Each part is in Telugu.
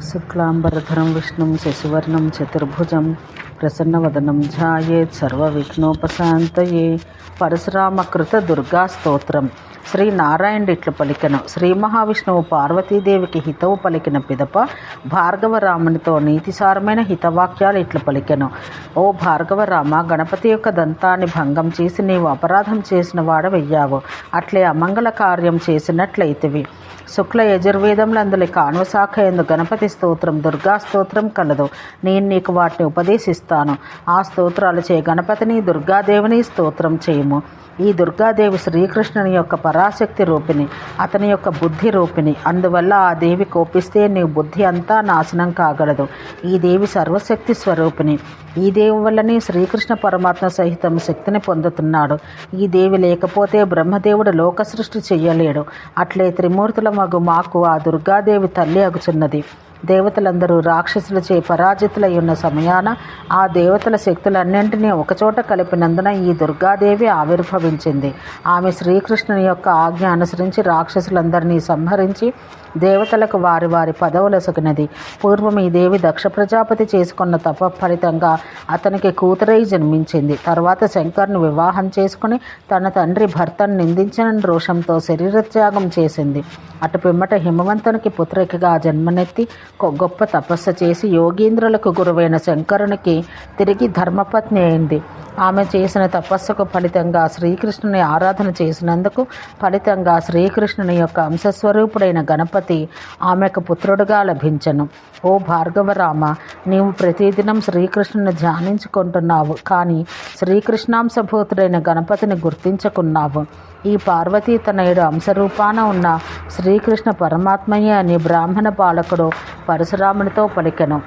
శుక్లాంబరధరం విష్ణుం శశివర్ణం చతుర్భుజం ప్రసన్నవదనం ధ్యాయేత్ సర్వవిఘ్నోపశాంతయే. పరశురామకృత దుర్గా స్తోత్రం. శ్రీ నారాయణుడు ఇట్లు పలికెను. శ్రీ మహావిష్ణువు పార్వతీదేవికి హితవు పలికిన పిదప భార్గవరామునితో నీతిసారమైన హితవాక్యాలు ఇట్లు పలికెను. ఓ భార్గవరామ, గణపతి యొక్క దంతాన్ని భంగం చేసి నీవు అపరాధం చేసిన వాడవయ్యావు. అట్లే అమంగళ కార్యం చేసినట్లయితివి. శుక్ల యజుర్వేదములందులి కాణవ శాఖ యందు గణపతి స్తోత్రం, దుర్గా స్తోత్రం కలదు. నేను నీకు వాటిని ఉపదేశిస్తాను. ఆ స్తోత్రాలచే గణపతిని, దుర్గాదేవిని స్తోత్రం చేయము. ఈ దుర్గాదేవి శ్రీకృష్ణుని యొక్క పరాశక్తి రూపిణి, అతని యొక్క బుద్ధి రూపిణి. అందువల్ల ఆ దేవి కోపిస్తే నీ బుద్ధి అంతా నాశనం కాగలదు. ఈ దేవి సర్వశక్తి స్వరూపిణి. ఈ దేవి వల్లనే శ్రీకృష్ణ పరమాత్మ సహితం శక్తిని పొందుతున్నాడు. ఈ దేవి లేకపోతే బ్రహ్మదేవుడు లోక సృష్టి చెయ్యలేడు. అట్లే త్రిమూర్తుల మగు మాకు ఆ దుర్గాదేవి తల్లి అగుచున్నది. దేవతలందరూ రాక్షసులచే పరాజితులై ఉన్న సమయాన ఆ దేవతల శక్తులన్నింటినీ ఒకచోట కలిపినందున ఈ దుర్గాదేవి ఆవిర్భవించింది. ఆమె శ్రీకృష్ణుని యొక్క ఆజ్ఞ అనుసరించి రాక్షసులందరినీ సంహరించి దేవతలకు వారి వారి పదవులొసగినది. పూర్వం ఈ దేవి దక్ష ప్రజాపతి చేసుకున్న తప ఫలితంగా అతనికి కూతురై జన్మించింది. తర్వాత శంకర్ను వివాహం చేసుకుని తన తండ్రి భర్తను నిందించిన రోషంతో శరీరత్యాగం చేసింది. అటు పిమ్మట హిమవంతునికి పుత్రికగా జన్మనెత్తి గొప్ప తపస్సు చేసి యోగీంద్రులకు గురువైన శంకరునికి తిరిగి ధర్మపత్ని అయింది. ఆమె చేసిన తపస్సుకు ఫలితంగా శ్రీకృష్ణుని ఆరాధన చేసినందుకు ఫలితంగా శ్రీకృష్ణుని యొక్క అంశస్వరూపుడైన గణపతి ఆమెకు పుత్రుడుగా లభించెను. ఓ భార్గవరామ, నీవు ప్రతిదినం శ్రీకృష్ణుని ధ్యానించుకుంటున్నావు, కానీ శ్రీకృష్ణాంశభూతుడైన గణపతిని గుర్తించుకున్నావు. ఈ పార్వతీ తనయుడు అంశరూపాన ఉన్న శ్రీకృష్ణ పరమాత్మయే అని బ్రాహ్మణ బాలకుడు పరశురామునితో పలికెను.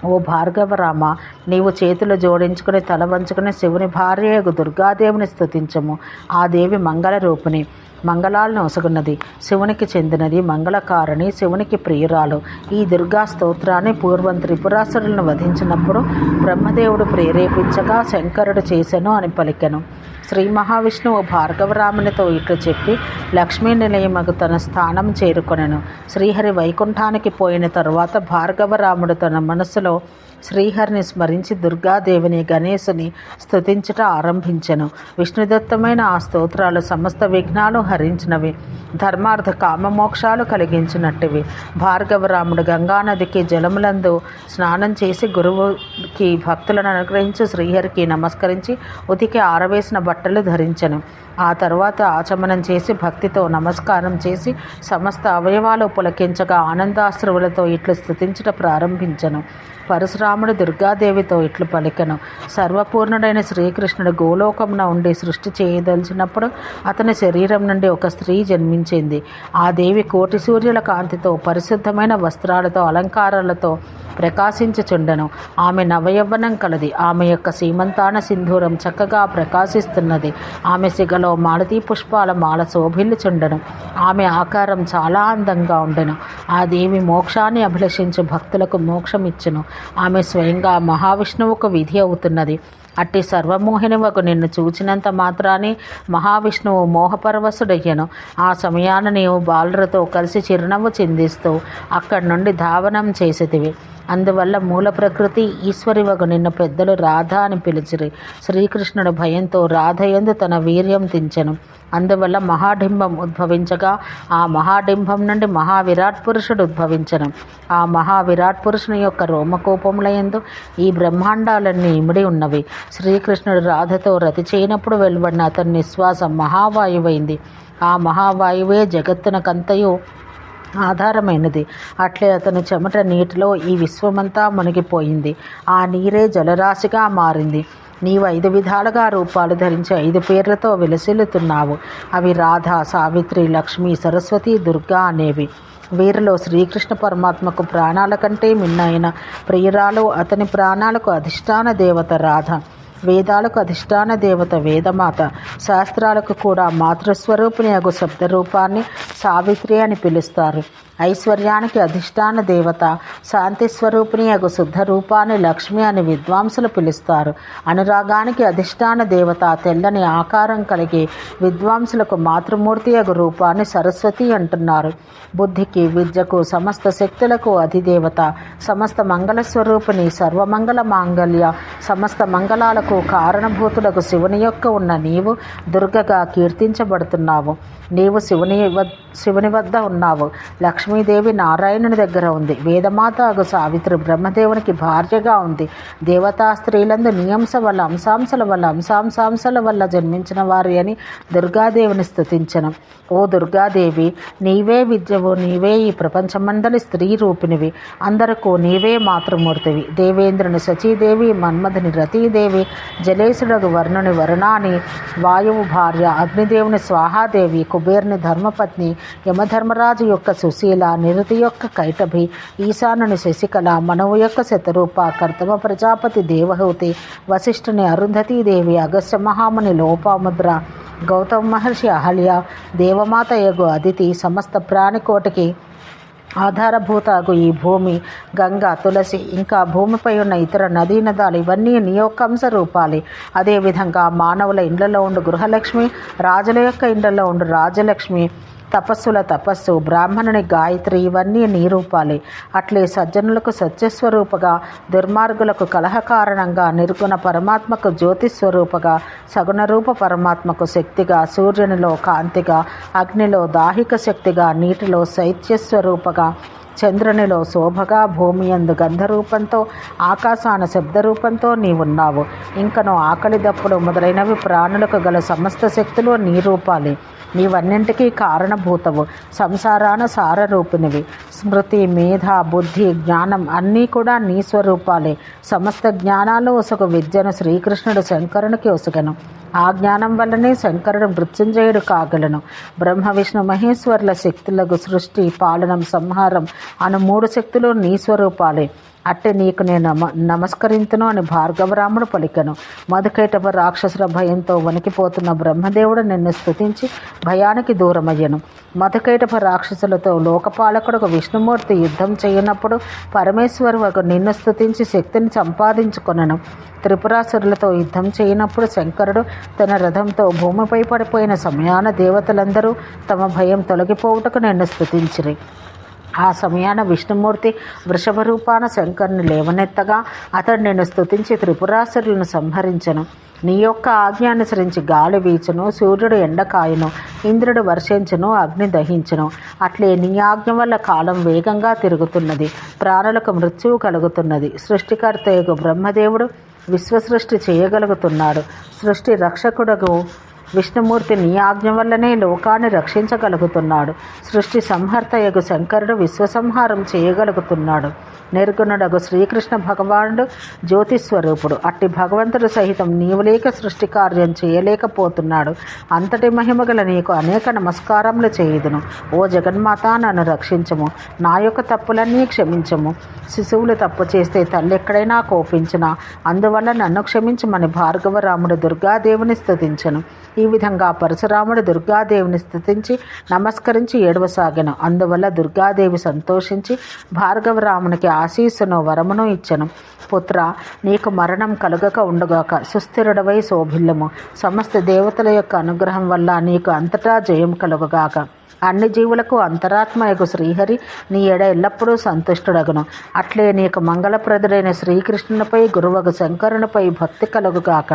ఓ భార్గవరామ, నీవు చేతులు జోడించుకుని తల వంచుకుని శివుని భార్యకు దుర్గాదేవిని స్తుతించము. ఆ దేవి మంగళ రూపిణి, మంగళాలను ఒసగున్నది, శివునికి చెందినది, మంగళకారిణి, శివునికి ప్రియురాలు. ఈ దుర్గా స్తోత్రాన్ని పూర్వం త్రిపురాసురులను వధించినప్పుడు బ్రహ్మదేవుడు ప్రేరేపించగా శంకరుడు చేసెను అని పలికెను. శ్రీ మహావిష్ణువు భార్గవరామునితో ఇట్లు చెప్పి లక్ష్మీ నిలయమగు తన స్థానం చేరుకొనెను. శ్రీహరి వైకుంఠానికి పోయిన తరువాత భార్గవరాముడు తన మనస్సులో శ్రీహరిని స్మరించి దుర్గాదేవిని, గణేశుని స్తుతించుట ఆరంభించెను. విష్ణుదత్తమైన ఆ స్తోత్రాలు సమస్త విఘ్నాలు హరించినవి, ధర్మార్థ కామమోక్షాలు కలిగించినట్టువి. భార్గవరాముడు గంగానదికి జలములందు స్నానం చేసి గురువుకి భక్తులను అనుగ్రహించి శ్రీహరికి నమస్కరించి ఉతికి ఆరవేసిన బట్టలు ధరించెను. ఆ తర్వాత ఆచమనం చేసి భక్తితో నమస్కారం చేసి సమస్త అవయవాలు పులకించగా ఆనందాశ్రువులతో ఇట్లు స్తుతించుట ప్రారంభించెను. పరశురాముడు దుర్గాదేవితో ఇట్లు పలికెను. సర్వపూర్ణుడైన శ్రీకృష్ణుడు గోలోకమున ఉండి సృష్టి చేయదలిచినప్పుడు అతని శరీరం నుండి ఒక స్త్రీ జన్మించింది. ఆ దేవి కోటి సూర్యుల కాంతితో పరిశుద్ధమైన వస్త్రాలతో అలంకారాలతో ప్రకాశించుచుండెను. ఆమె నవయవ్వనం కలది. ఆమె యొక్క సీమంతాన సింధూరం చక్కగా ప్రకాశిస్తున్నది. ఆమె సిగలో మాలతీ పుష్పాల మాల శోభిల్లుచుండెను. ఆమె ఆకారం చాలా అందంగా ఉండెను. ఆ దేవి మోక్షాన్ని అభిలషించు భక్తులకు మోక్షమిచ్చును. ఆమె స్వయంగా మహావిష్ణువుకు విధి అవుతున్నది. అట్టి సర్వమోహినివకు నిన్ను చూచినంత మాత్రానే మహావిష్ణువు మోహపరవశుడయ్యను. ఆ సమయాన నీవు బాలురతో కలిసి చిరునవ్వు చిందిస్తూ అక్కడి నుండి ధావనం చేసేదివి. అందువల్ల మూల ప్రకృతి ఈశ్వరివగు నిన్ను పెద్దలు రాధ అని పిలిచిరి. శ్రీకృష్ణుడు భయంతో రాధయందు తన వీర్యం దించెను. అందువల్ల మహాడింబం ఉద్భవించగా ఆ మహాడింబం నుండి మహావిరాట్ పురుషుడు ఉద్భవించను. ఆ మహావిరాట్ పురుషుని యొక్క రోమకోపములయందు ఈ బ్రహ్మాండాలన్నీ ఇమిడి ఉన్నవి. శ్రీకృష్ణుడు రాధతో రతి చేయనప్పుడు వెలువడిన అతని నిశ్వాసం మహావాయువైంది. ఆ మహావాయువే జగత్తునకంతయు ఆధారమైనది. అట్లే అతని చెమట నీటిలో ఈ విశ్వమంతా మునిగిపోయింది. ఆ నీరే జలరాశిగా మారింది. నీవు 5 విధాలుగా రూపాలు ధరించి 5 పేర్లతో విలసిల్లుతున్నావు. అవి రాధ, సావిత్రి, లక్ష్మి, సరస్వతి, దుర్గా అనేవి. వీరిలో శ్రీకృష్ణ పరమాత్మకు ప్రాణాల కంటే మిన్నైన ప్రియురాలు, అతని ప్రాణాలకు అధిష్టాన దేవత రాధ. వేదాలకు అధిష్టాన దేవత వేదమాత. శాస్త్రాలకు కూడా మాతృస్వరూపిణి అగు శబ్దరూపాన్ని సావిత్రి అని పిలుస్తారు. ఐశ్వర్యానికి అధిష్టాన దేవత, శాంతి స్వరూపిణి అగు శుద్ధ రూపాన్ని లక్ష్మి అని విద్వాంసులు పిలుస్తారు. అనురాగానికి అధిష్టాన దేవత, తెల్లని ఆకారం కలిగి విద్వాంసులకు మాతృమూర్తి అగు రూపాన్ని సరస్వతి అంటున్నారు. బుద్ధికి, విద్యకు, సమస్త శక్తులకు అధిదేవత, సమస్త మంగళ స్వరూపిణి, సర్వమంగళ మాంగళ్య, సమస్త మంగళాలకు కారణభూతులకు శివుని యొక్క ఉన్న నీవు దుర్గగా కీర్తించబడుతున్నావు. నీవు శివుని వద్ద ఉన్నావు. లక్ష్మీదేవి నారాయణుని దగ్గర ఉంది. వేదమాత అగు సావిత్రి బ్రహ్మదేవునికి భార్యగా ఉంది. దేవతా స్త్రీలందు నియంస వల్ల అంశాంశాల వల్ల జన్మించిన వారి అని దుర్గాదేవిని స్తుతించను. ఓ దుర్గాదేవి, నీవే విద్యవు, నీవే ఈ ప్రపంచమందలి స్త్రీ రూపిణివి, అందరకు నీవే మాతృమూర్తివి. దేవేంద్రుని శచీదేవి, మన్మధుని రతీదేవి, జలేశుడగు వర్ణుని వరుణాని, వాయువు భార్య, అగ్నిదేవుని స్వాహాదేవి, కుబేరుని ధర్మపత్ని, యమధర్మరాజు యొక్క సుశీల, నిరుతి యొక్క కైటభి, ఈశానుని శశికళ, మనువు యొక్క శతరూప, కర్తమ ప్రజాపతి దేవహూతి, వశిష్ఠుని అరుంధతీదేవి, అగస్త్య మహాముని లోపాముద్ర, గౌతమ మహర్షి అహల్య, దేవమాత యగు అదితి, సమస్త ప్రాణికోటికి ఆధారభూతగు ఈ భూమి, గంగ, తులసి, ఇంకా భూమిపై ఉన్న ఇతర నదీనదాలు ఇవన్నీ నీ యొక్క అంశ రూపాలి. అదేవిధంగా మానవుల ఇండ్లలో ఉండు గృహలక్ష్మి, రాజుల యొక్క ఇండ్లలో ఉండు రాజలక్ష్మి, తపస్సుల తపస్సు, బ్రాహ్మణుని గాయత్రి ఇవన్నీ నీ రూపాలే. అట్లే సజ్జనులకు సత్యస్వరూపగా, దుర్మార్గులకు కలహ కారణంగా, నిర్గుణ పరమాత్మకు జ్యోతిస్వరూపగా, సగుణ రూప పరమాత్మకు శక్తిగా, సూర్యునిలో కాంతిగా, అగ్నిలో దాహిక శక్తిగా, నీటిలో శైత్యస్వరూపగా, చంద్రునిలో శోభగా, భూమి యందు గంధరూపంతో, ఆకాశాన శబ్దరూపంతో నీవున్నావు. ఇంకను ఆకలి దప్పులు మొదలైనవి ప్రాణులకు గల సమస్త శక్తులు నీ రూపాలే. నీవన్నింటికీ కారణభూతవు, సంసారాన సారరూపినివి. స్మృతి, మేధ, బుద్ధి, జ్ఞానం అన్నీ కూడా నీ స్వరూపాలే. సమస్త జ్ఞానాలు ఒసగు విద్యను శ్రీకృష్ణుడు శంకరునికి ఒసగను. ఆ జ్ఞానం వల్లనే శంకరుడు మృత్యుంజయుడు కాగలను. బ్రహ్మ విష్ణు మహేశ్వరుల శక్తులకు సృష్టి, పాలనం, సంహారం అను 3 శక్తులు నీ స్వరూపాలే. అట్టే నీకు నేను నమస్కరింతును అని భార్గవరాముడు పలికెను. మధుకైటభ రాక్షసుల భయంతో వణికిపోతున్న బ్రహ్మదేవుడు నిన్ను స్తుతించి భయానికి దూరమయ్యను. మధుకైటభ రాక్షసులతో లోకపాలకుడు విష్ణుమూర్తి యుద్ధం చేయనప్పుడు పరమేశ్వరుడు నిన్ను స్తుతించి శక్తిని సంపాదించుకొనను. త్రిపురాసురులతో యుద్ధం చేయనప్పుడు శంకరుడు తన రథంతో భూమిపై పడిపోయిన సమయాన దేవతలందరూ తమ భయం తొలగిపోవుటకు నిన్ను స్తుతించిరి. ఆ సమయాన విష్ణుమూర్తి వృషభ రూపాన శంకరుని లేవనెత్తగా అతడు నిన్ను స్తుతించి త్రిపురాసురులను సంహరించెను. నీ యొక్క ఆజ్ఞ అనుసరించి గాలి వీచును, సూర్యుడు ఎండకాయను, ఇంద్రుడు వర్షించును, అగ్ని దహించును. అట్లే నీ ఆజ్ఞ వల్ల కాలం వేగంగా తిరుగుతున్నది, ప్రాణులకు మృత్యువు కలుగుతున్నది. సృష్టికర్తయగు బ్రహ్మదేవుడు విశ్వసృష్టి చేయగలుగుతున్నాడు. సృష్టి రక్షకుడగు విష్ణుమూర్తి నీ ఆజ్ఞ వల్లనే లోకాన్ని రక్షించగలుగుతున్నాడు. సృష్టి సంహర్తయగు శంకరుడు విశ్వసంహారం చేయగలుగుతున్నాడు. నిర్గుణుడగు శ్రీకృష్ణ భగవానుడు జ్యోతిస్వరూపుడు. అట్టి భగవంతుడు సహితం నీవు లేక సృష్టి కార్యం చేయలేకపోతున్నాడు. అంతటి మహిమగల నీకు అనేక నమస్కారములు చేయుదును. ఓ జగన్మాత, నన్ను రక్షించము, నా యొక్క తప్పులన్నీ క్షమించము. శిశువులు తప్పు చేస్తే తల్లి ఎక్కడైనా కోపించినా అందువల్ల నన్ను క్షమించమని భార్గవరాముడు దుర్గాదేవిని స్తుతించను. ఈ విధంగా పరశురాముడు దుర్గాదేవిని స్తుతించి నమస్కరించి ఏడవసాగెను. అందువల్ల దుర్గాదేవి సంతోషించి భార్గవరామునికి ఆశీస్సును వరమును ఇచ్చెను. పుత్ర, నీకు మరణం కలుగక ఉండుగాక, సుస్థిరుడవై శోభిల్లము. సమస్త దేవతల యొక్క అనుగ్రహం వల్ల నీకు అంతటా జయం కలుగుగాక. అన్ని జీవులకు అంతరాత్మయగు శ్రీహరి నీ ఎడ ఎల్లప్పుడూ సంతుష్టుడగును. అట్లే నీకు మంగళప్రదుడైన శ్రీకృష్ణునిపై, గురువగు శంకరునిపై భక్తి కలుగుగాక.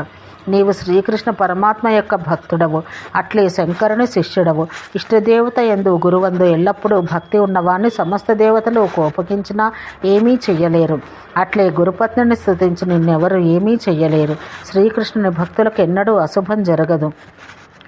నీవు శ్రీకృష్ణ పరమాత్మ యొక్క భక్తుడవు, అట్లే శంకరుని శిష్యుడవు. ఇష్టదేవత యందు గురువందు ఎల్లప్పుడూ భక్తి ఉన్నవాన్ని సమస్త దేవతలు కోపగించినా ఏమీ చెయ్యలేరు. అట్లే గురుపత్నిని స్తుతించి నిన్నెవరు ఏమీ చెయ్యలేరు. శ్రీకృష్ణుని భక్తులకు ఎన్నడూ అశుభం జరగదు.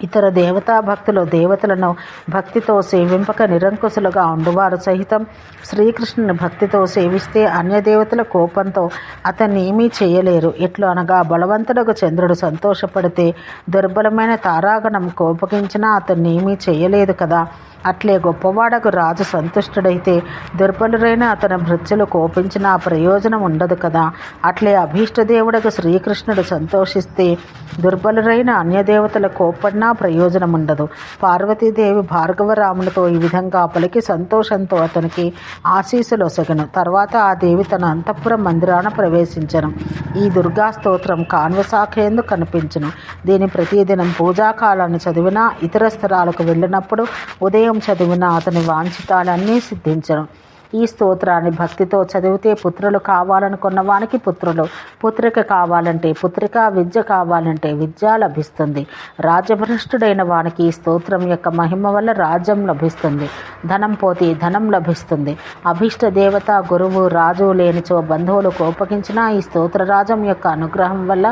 ఇతర దేవతా భక్తులు దేవతలను భక్తితో సేవింపక నిరంకుశులుగా ఉండువారు సహితం శ్రీకృష్ణుని భక్తితో సేవిస్తే అన్య దేవతల కోపంతో అతన్ని ఏమీ చేయలేరు. ఎట్లు అనగా బలవంతుడకు చంద్రుడు సంతోషపడితే దుర్బలమైన తారాగణం కోపగించినా అతన్ని ఏమీ చేయలేదు కదా. అట్లే గొప్పవాడకు రాజు సంతుష్టుడైతే దుర్బలురైన అతని భృత్యులు కోపించిన ప్రయోజనం ఉండదు కదా. అట్లే అభీష్టదేవుడకు శ్రీకృష్ణుడు సంతోషిస్తే దుర్బలురైన అన్యదేవతల కోపడినా పలికినా ప్రయోజనం ఉండదు. పార్వతీదేవి భార్గవరామునితో ఈ విధంగా పలికి సంతోషంతో అతనికి ఆశీస్సులొసగను. తర్వాత ఆ దేవి తన అంతఃపుర మందిరాన ప్రవేశించను. ఈ దుర్గా స్తోత్రం కాన్వశాఖయందు కనిపించును. దీని ప్రతిదినం పూజాకాలాన్ని చదివినా, ఇతర స్థలాలకు వెళ్ళినప్పుడు ఉదయం చదివినా అతని వాంఛితాలన్నీ సిద్ధించను. ఈ స్తోత్రాన్ని భక్తితో చదివితే పుత్రులు కావాలనుకున్న వానికి పుత్రులు, పుత్రిక కావాలంటే పుత్రిక, విద్య కావాలంటే విద్య లభిస్తుంది. రాజ్యభ్రష్టుడైన వానికి ఈ స్తోత్రం యొక్క మహిమ వల్ల రాజ్యం లభిస్తుంది. ధనం పోతే ధనం లభిస్తుంది. అభిష్ట దేవత, గురువు, రాజు లేనిచో బంధువులు కోపగించిన ఈ స్తోత్రరాజం యొక్క అనుగ్రహం వల్ల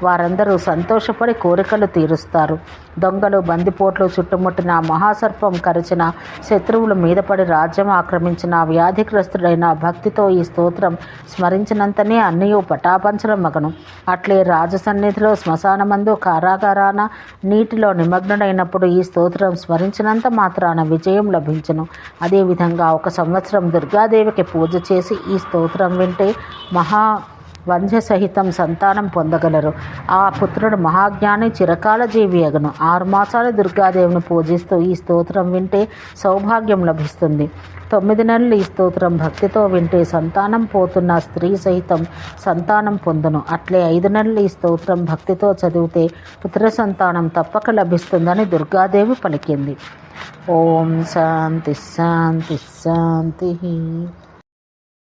వారందరూ సంతోషపడి కోరికలు తీరుస్తారు. దొంగలు, బందిపోట్లు చుట్టుముట్టిన, మహాసర్పం కరిచిన, శత్రువుల మీద పడి రాజ్యం ఆక్రమించిన, వ్యాధిగ్రస్తుడైన భక్తితో ఈ స్తోత్రం స్మరించినంతనే అన్నయూ పటాపంచలమగను. అట్లే రాజు సన్నిధిలో, శ్మశానమందు, కారాగారాన, నీటిలో నిమగ్నుడైనప్పుడు ఈ స్తోత్రం స్మరించినంత మాత్రాన విజయం లభించును. అదేవిధంగా 1 సంవత్సరం దుర్గాదేవికి పూజ చేసి ఈ స్తోత్రం వింటే వంశ సహితం సంతానం పొందగలరు. ఆ పుత్రుడు మహాజ్ఞాని, చిరకాల జీవి అగును. 6 మాసాలు దుర్గాదేవిని పూజిస్తూ ఈ స్తోత్రం వింటే సౌభాగ్యం లభిస్తుంది. 9 నెలలు ఈ స్తోత్రం భక్తితో వింటే సంతానం పోతున్న స్త్రీ సహితం సంతానం పొందును. అట్లే 5 నెలలు ఈ స్తోత్రం భక్తితో చదివితే పుత్ర సంతానం తప్పక లభిస్తుందని దుర్గాదేవి పలికింది. ఓం శాంతి శాంతి శాంతి.